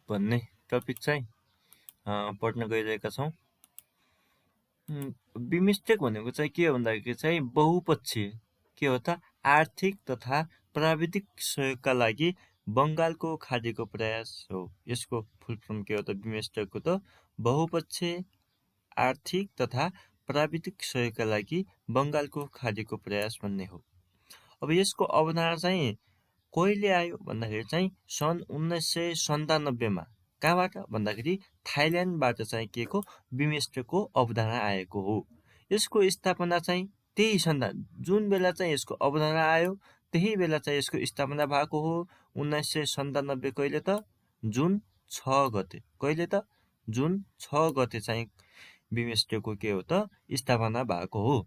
भन्ने टपिक चाहिँ पढ्न गइरहेका छौँ। बिमस्टेक भनेको चाहिँ के हो भन्दाखेरि चाहिँ बहुपक्षीय के हो त आर्थिक तथा प्राविधिक सहयोगका लागि बङ्गालको खाडीको प्रयास हो। यसको फुल फर्म के हो त बिमस्टेकको त बहुपक्षीय आर्थिक तथा प्राविधिक सहयोगका लागि बङ्गालको खाडीको प्रयास भन्ने हो। अब यसको अवधारणा चाहिँ कहिले आयो भन्दाखेरि चाहिँ सन् 1997 कहाँबाट भन्दाखेरि थाइल्यान्डबाट चाहिँ के को बिमस्टेकको अवधारणा आएको हो। यसको स्थापना चाहिँ त्यही जुन बेला चाहिँ यसको अवधारणा आयो त्यही बेला चाहिँ यसको स्थापना भएको हो। 1997 कहिले त जुन 6 गते कहिले त जुन 6 गते चाहिँ बिमस्टेकको के हो त स्थापना भएको हो।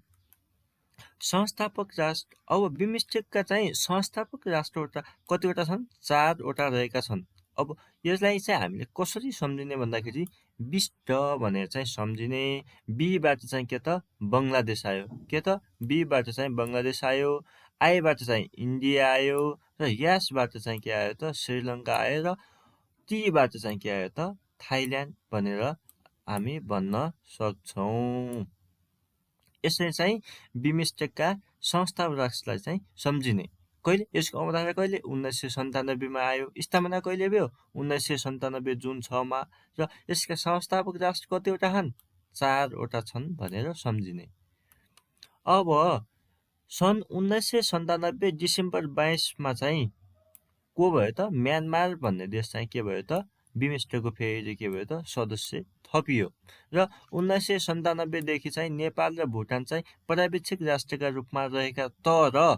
संस्थापक राष्ट्र अब बिमस्टेकका चाहिँ संस्थापक राष्ट्रवटा कतिवटा छन् 4वटा रहेका छन्। अब यसलाई चाहिँ हामीले कसरी सम्झिने भन्दाखेरि बिस्ट भनेर चाहिँ सम्झिने। बीबाट चाहिँ के त बङ्गलादेश आयो के त बीबाट चाहिँ बङ्गलादेश आयो, आईबाट चाहिँ इन्डिया आयो र यसबाट चाहिँ के आयो त श्रीलङ्का आयो र टीबाट चाहिँ के आयो त थाइल्यान्ड भनेर हामी भन्न सक्छौँ। यसरी चाहिँ बिमस्टेकका संस्थापक राष्ट्रलाई चाहिँ सम्झिने। कहिले यसको अवधारणा कहिले 1997 आयो, स्थापना कहिले भयो 1997 जुन 6 मा र यसका संस्थापक राष्ट्र कतिवटा छन् 4वटा छन् भनेर सम्झिने। अब सन् 1997 डिसेम्बर 22 मा चाहिँ को भयो त म्यानमार भन्ने देश चाहिँ के भयो त बिमस्टेकको फेरि के भयो त सदस्य थपियो र 1997 देखि चाहिँ नेपाल र भुटान चाहिँ पर्यवेक्षक राष्ट्रका रूपमा रहेका, तर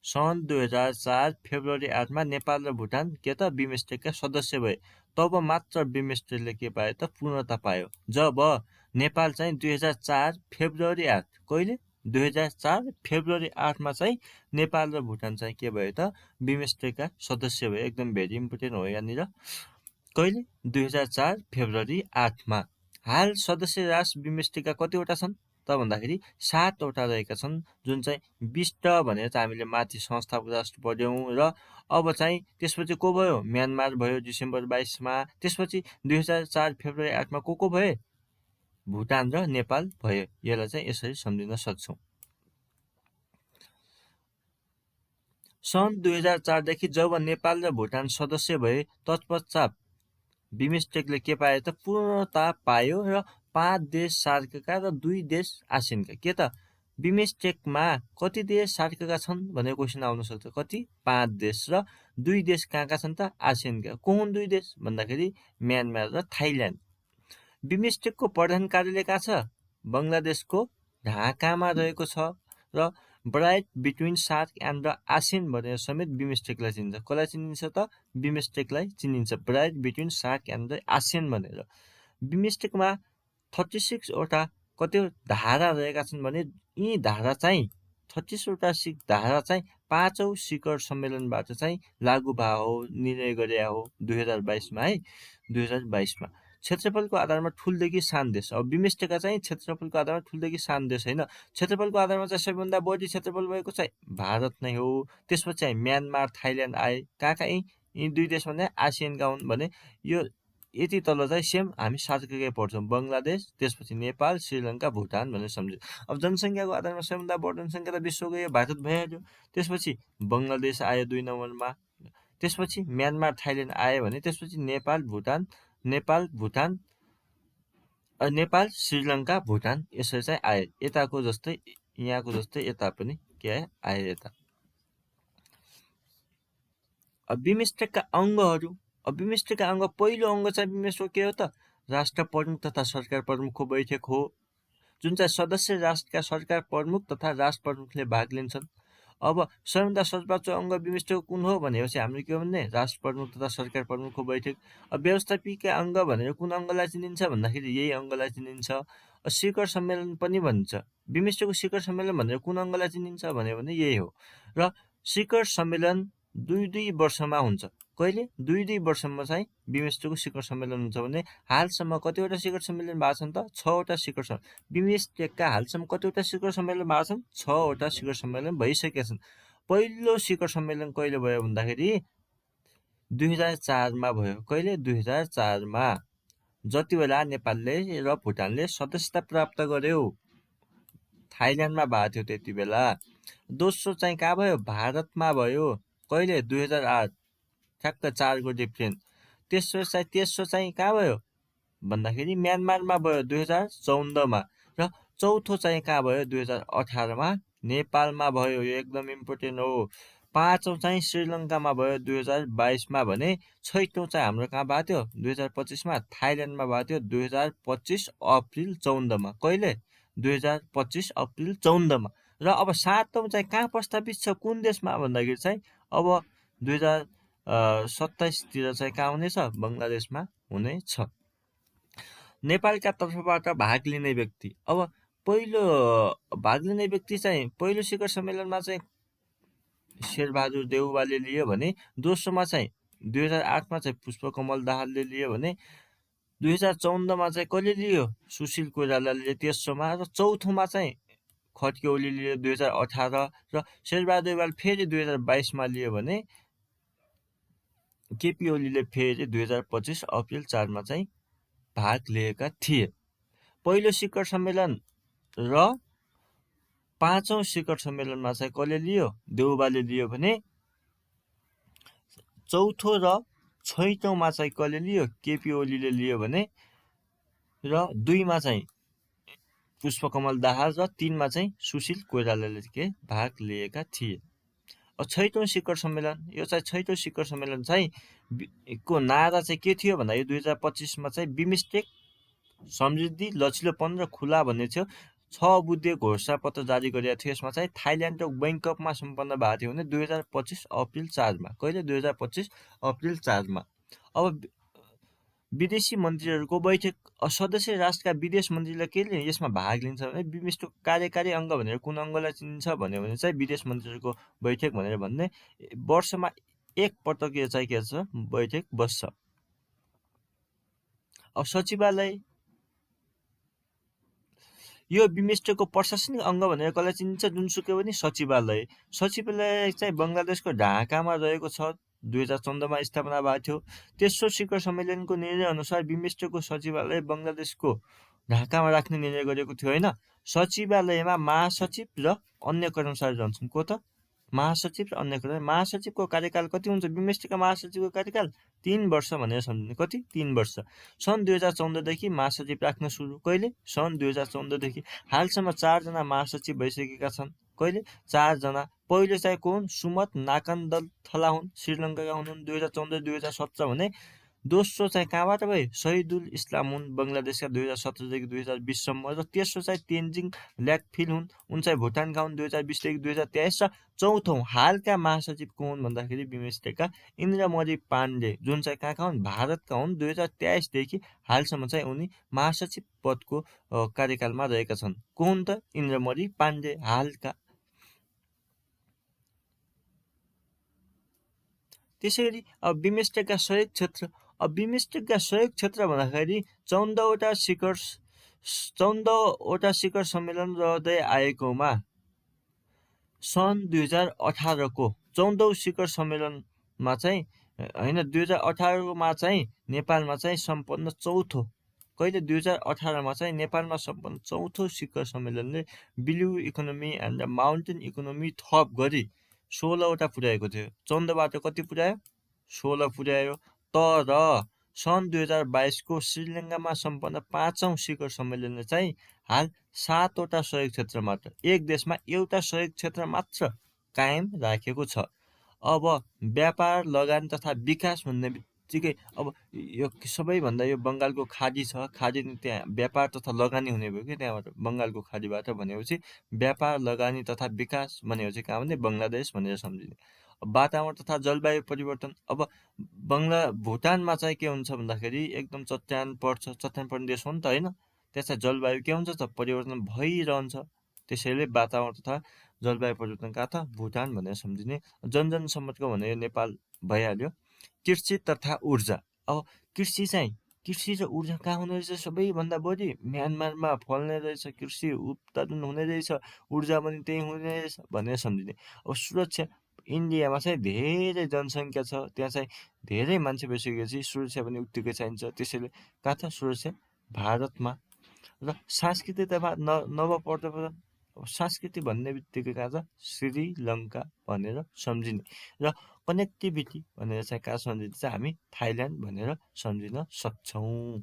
सन् 2004 फेब्रुअरी 8 मा नेपाल र भुटान के त बिमस्टेकका सदस्य भए। तब मात्र बिमस्टेकले के पायो त पूर्णता पायो जब नेपाल चाहिँ 2004 फेब्रुअरी 8 कहिले 2004 फेब्रुअरी 8 मा चाहिँ नेपाल र भुटान चाहिँ के भयो त बिमस्टेकका सदस्य भए। एकदम भेरी इम्पोर्टेन्ट हो यहाँनिर। कहिले 2004 फेब्रुअरी 8 मा। हाल सदस्य राष्ट्र बिमस्टेकका कतिवटा छन् त भन्दाखेरि 7वटा रहेका छन्, जुन चाहिँ बिस्ट भनेर चाहिँ हामीले माथि संस्थापक राष्ट्र पढ्यौँ। र अब चाहिँ त्यसपछि को भयो म्यानमार भयो डिसेम्बर 22 मा। त्यसपछि 2004 फेब्रुअरी 8 मा को भए भुटान र नेपाल भयो। यसलाई चाहिँ यसरी सम्झिन सक्छौँ। सन् 2004 देखि जब नेपाल र भुटान सदस्य भए तत्पश्चात बिमस्टेकले के पायो त पूर्णता पायो र 5 देश सार्कका र 2 देश आसियानका। के त बिमस्टेकमा कति देश सार्कका छन् भनेर क्वेसन आउन सक्छ। कति 5 देश र 2 देश कहाँका छन् त आसियानका। को हुन् 2 देश भन्दाखेरि म्यानमार र थाइल्यान्ड। बिमस्टेकको प्रधान कार्यालय कहाँ छ बङ्गलादेशको ढाकामा रहेको छ र bridge between SAARC and the ASEAN भनेर समेत बिमस्टेकलाई चिनिन्छ। कसलाई चिनिन्छ त बिमस्टेकलाई चिनिन्छ bridge between SAARC and the ASEAN भनेर। बिमस्टेकमा 36वटा कति धारा रहेका छन् भने यी धारा चाहिँ 36वटा धारा चाहिँ 5औं शिखर सम्मेलनबाट चाहिँ लागू भएको हो, निर्णय गरे हो 2022 मा है। 2022 मा क्षेत्रफलको आधारमा ठुलदेखि सानो देश। अब बिमस्टेकका चाहिँ क्षेत्रफलको आधारमा ठुलदेखि सानो देश होइन, क्षेत्रफलको आधारमा चाहिँ सबैभन्दा बढी क्षेत्रफल भएको चाहिँ भारत नै हो। त्यसपछि चाहिँ म्यानमार थाइल्यान्ड आए। कहाँ यी 2 देश भने आसियानका हुन् भने यो यति तल चाहिँ सेम हामी सार्ककै पढ्छौँ बङ्गलादेश, त्यसपछि नेपाल, श्रीलङ्का, भुटान भनेर सम्झ्यौँ। अब जनसङ्ख्याको आधारमा सबैभन्दा बढी जनसङ्ख्या त विश्वको यो भारत भइहाल्यो। त्यसपछि बङ्गलादेश आयो 2 नम्बरमा, त्यसपछि म्यानमार थाइल्यान्ड आयो भने त्यसपछि नेपाल श्रीलङ्का भुटान यसरी चाहिँ आए। यताको जस्तै यहाँको जस्तै यता पनि के आयो यता। अब बिमस्टेकका अङ्गहरू। अब बिमस्टेकका अङ्ग पहिलो अङ्ग चाहिँ बिमस्टेकको के हो त राष्ट्र प्रमुख तथा सरकार प्रमुखको बैठक हो, जुन चाहिँ सदस्य राष्ट्रका सरकार प्रमुख तथा राष्ट्र प्रमुखले भाग लिन्छन्। अब सबैभन्दा सर्वोच्च अङ्ग बिमस्टेकको कुन हो भनेपछि हामीले के भन्ने राष्ट्र प्रमुख तथा सरकार प्रमुखको बैठक। अब व्यवस्थापिका अङ्ग भनेर कुन अङ्गलाई चिनिन्छ भन्दाखेरि यही अङ्गलाई चिनिन्छ। शिखर सम्मेलन पनि भनिन्छ। बिमस्टेकको शिखर सम्मेलन भनेर कुन अङ्गलाई चिनिन्छ भने यही हो। र शिखर सम्मेलन 2 वर्षमा हुन्छ। कहिले 2 वर्षमा चाहिँ बिमस्टेकको शिखर सम्मेलन हुन्छ भने हालसम्म कतिवटा शिखर सम्मेलन भएको छन् त 6वटा शिखर सम्मेलन। बिमस्टेकका हालसम्म कतिवटा शिखर सम्मेलन भएको छन् 6वटा शिखर सम्मेलन भइसकेका छन्। पहिलो शिखर सम्मेलन कहिले भयो भन्दाखेरि 2004 भयो। कहिले? 2004 जति बेला नेपालले र भुटानले सदस्यता प्राप्त गर्यो, थाइल्यान्डमा भएको थियो त्यति बेला। दोस्रो चाहिँ कहाँ भयो? भारतमा भयो। कहिले? 2008, ठ्याक्क 4को डिफ्रेन्स। तेस्रो चाहिँ कहाँ भयो भन्दाखेरि म्यानमारमा भयो 2014 र चौथो चाहिँ कहाँ भयो? 2018 नेपालमा भयो। यो एकदम इम्पोर्टेन्ट हो। पाँचौँ चाहिँ श्रीलङ्कामा भयो 2022 भने छैटौँ चाहिँ हाम्रो कहाँ भएको थियो? 2025 थाइल्यान्डमा भएको थियो 2025 अप्रिल 14 कहिले? 2025 अप्रिल 14 र अब सातौँ चाहिँ कहाँ प्रस्तावित छ? कुन देशमा भन्दाखेरि चाहिँ अब 2027 चाहिँ कहाँ हुनेछ? बङ्गलादेशमा हुनेछ। नेपालका तर्फबाट भाग लिने व्यक्ति, अब पहिलो भाग लिने व्यक्ति चाहिँ पहिलो शिखर सम्मेलनमा चाहिँ शेरबहादुर देउवाले लियो भने दोस्रोमा चाहिँ 2008 चाहिँ पुष्पकमल दाहालले लियो भने 2014 चाहिँ कसले लियो? सुशील कोइरालाले तेस्रोमा, र चौथोमा चाहिँ खड्के ओलीले लियो 2018 र शेरबहादुर देउवाल फेरि 2022 लियो भने केपी ओलीले फेरि 2025 अप्रिल 4 चाहिँ भाग लिएका थिए। पहिलो शिखर सम्मेलन र पाँचौं शिखर सम्मेलनमा चाहिँ कसले लियो? देउवाले लियो भने चौथो र छैटौँमा चाहिँ कसले लियो? केपी ओलीले लियो भने र 2मा चाहिँ पुष्पकमल दाहाल र 3मा चाहिँ सुशील कोइरालाले भाग लिएका थिए। छैटौं शिखर सम्मेलन, यो चाहिँ छैटौं शिखर सम्मेलन चाहिँ को नारा चाहिँ के थियो भन्दा यो 2025 चाहिँ बिमस्टेक समृद्धि लचिलोपन र खुला भन्ने थियो। 6 बुद्धे घोषणापत्र जारी गरेका थियो। यसमा चाहिँ थाइल्यान्ड र बैङ्ककमा सम्पन्न भएको थियो भने 2025 अप्रिल 4 कहिले? 2025 अप्रिल 4 अब विदेशी मन्त्रीहरूको बैठक, सदस्य राष्ट्रका विदेश मन्त्रीले के यसमा भाग लिन्छ भने बिमस्टेक कार्यकारी अङ्ग भनेर कुन अङ्गलाई चिनिन्छ भन्यो भने चाहिँ विदेश मन्त्रीहरूको बैठक भनेर भन्ने। वर्षमा एक पटक यो चाहिँ के छ? बैठक बस्छ। अब सचिवालय, यो बिमस्टेकको प्रशासनिक अङ्ग भनेर कसलाई चिनिन्छ? जुनसुकै पनि सचिवालय। सचिवालय चाहिँ बङ्गलादेशको ढाकामा रहेको छ। 2014 स्थापना भएको थियो। तेस्रो शिखर सम्मेलनको निर्णय अनुसार बिमस्टेकको सचिवालय बङ्गलादेशको ढाकामा राख्ने निर्णय गरेको थियो होइन। सचिवालयमा महासचिव र अन्य कर्मचारी रहन्छन्। को त? महासचिव र अन्य कर्मचारी। महासचिवको कार्यकाल कति हुन्छ? बिमस्टेकका महासचिवको कार्यकाल 3 वर्ष भनेर सम्झिने। कति? 3 वर्ष। सन् 2014 देखि महासचिव राख्न सुरु। कहिले? सन् 2014 देखि। हालसम्म 4 जना महासचिव भइसकेका छन्। कहिले? 4 जना। पहिलो चाहिँ को हुन्? सुमत नाकन्दथला हुन्, श्रीलङ्काका हुन् 2014-2017 भने। दोस्रो चाहिँ कहाँबाट भए? शहीदुल इस्लाम हुन्, बङ्गलादेशका 2017 देखि 2020 सम्म। र तेस्रो चाहिँ तेन्जिङ ल्याकफिल हुन्, उन चाहिँ भुटानका हुन् 2020 देखि 2023। र चौथौं हालका महासचिव को हुन् भन्दाखेरि बिमस्टेकका इन्द्रमणि पाण्डे, जुन चाहिँ कहाँका हुन्? भारतका हुन्। 2023 देखि हालसम्म चाहिँ उनी महासचिव पदको कार्यकालमा रहेका छन्। को हुन् त? इन्द्रमणि पाण्डे हालका। त्यसैगरी अब बिमस्टेकका सहयोग क्षेत्र, अब बिमस्टेकका सहयोग क्षेत्र भन्दाखेरि 14वटा शिखर सम्मेलन रहँदै आएकोमा सन् 2018 को 14औं शिखर सम्मेलनमा चाहिँ होइन, 2018 चाहिँ नेपालमा चाहिँ सम्पन्न चौथो, कहिले? 2018 चाहिँ नेपालमा सम्पन्न चौथो शिखर सम्मेलनले blue economy and mountain economy थप गरी 16वटा पुर्याएको थियो। 14बाट कति पुर्यायो? 16 पुर्यायो। तर सन् 2022 को श्रीलङ्कामा सम्पन्न 5औं शिखर सम्मेलनले चाहिँ हाल 7वटा सहयोग क्षेत्र मात्र, एक देशमा एउटा सहयोग क्षेत्र मात्र कायम राखेको छ। अब व्यापार, लगानी तथा विकास भन्ने बित्तिकै अब यो सबैभन्दा यो बङ्गालको खाडी छ। खाडी त्यहाँ व्यापार तथा लगानी हुने भयो कि त्यहाँबाट बङ्गालको खाडीबाट। भनेपछि व्यापार, लगानी तथा विकास भनेपछि कहाँ भने? बङ्गलादेश भनेर सम्झिने। वातावरण तथा जलवायु परिवर्तन, अब भुटानमा चाहिँ के हुन्छ भन्दाखेरि एकदम चट्यान पर्छ, चट्यान पर्ने देश हो नि त होइन। त्यहाँ चाहिँ जलवायु के हुन्छ त? परिवर्तन भइरहन्छ। त्यसैले वातावरण तथा जलवायु परिवर्तन कहाँ त? भुटान भनेर सम्झिने। जनजन सम्पर्क भनेर नेपाल भइहाल्यो। कृषि तथा ऊर्जा, अब कृषि र ऊर्जा कहाँ हुने रहेछ? सबैभन्दा बढी म्यानमारमा फल्ने रहेछ। कृषि उत्पादन हुने रहेछ, ऊर्जा पनि त्यही हुने रहेछ भनेर सम्झिने। अब सुरक्षा, इन्डियामा चाहिँ धेरै जनसङ्ख्या छ, त्यहाँ चाहिँ धेरै मान्छे भइसकेपछि सुरक्षा पनि उत्तिकै चाहिन्छ। त्यसैले कहाँ छ सुरक्षा? भारतमा। र सांस्कृतिकतामा नभपर्दा संस्कृति भन्ने बित्तिकै कहाँ छ? श्रीलङ्का भनेर सम्झिने। र कनेक्टिभिटी भनेर चाहिँ कहाँ सम्झिन्छ? हामी थाइल्यान्ड भनेर सम्झिन सक्छौँ।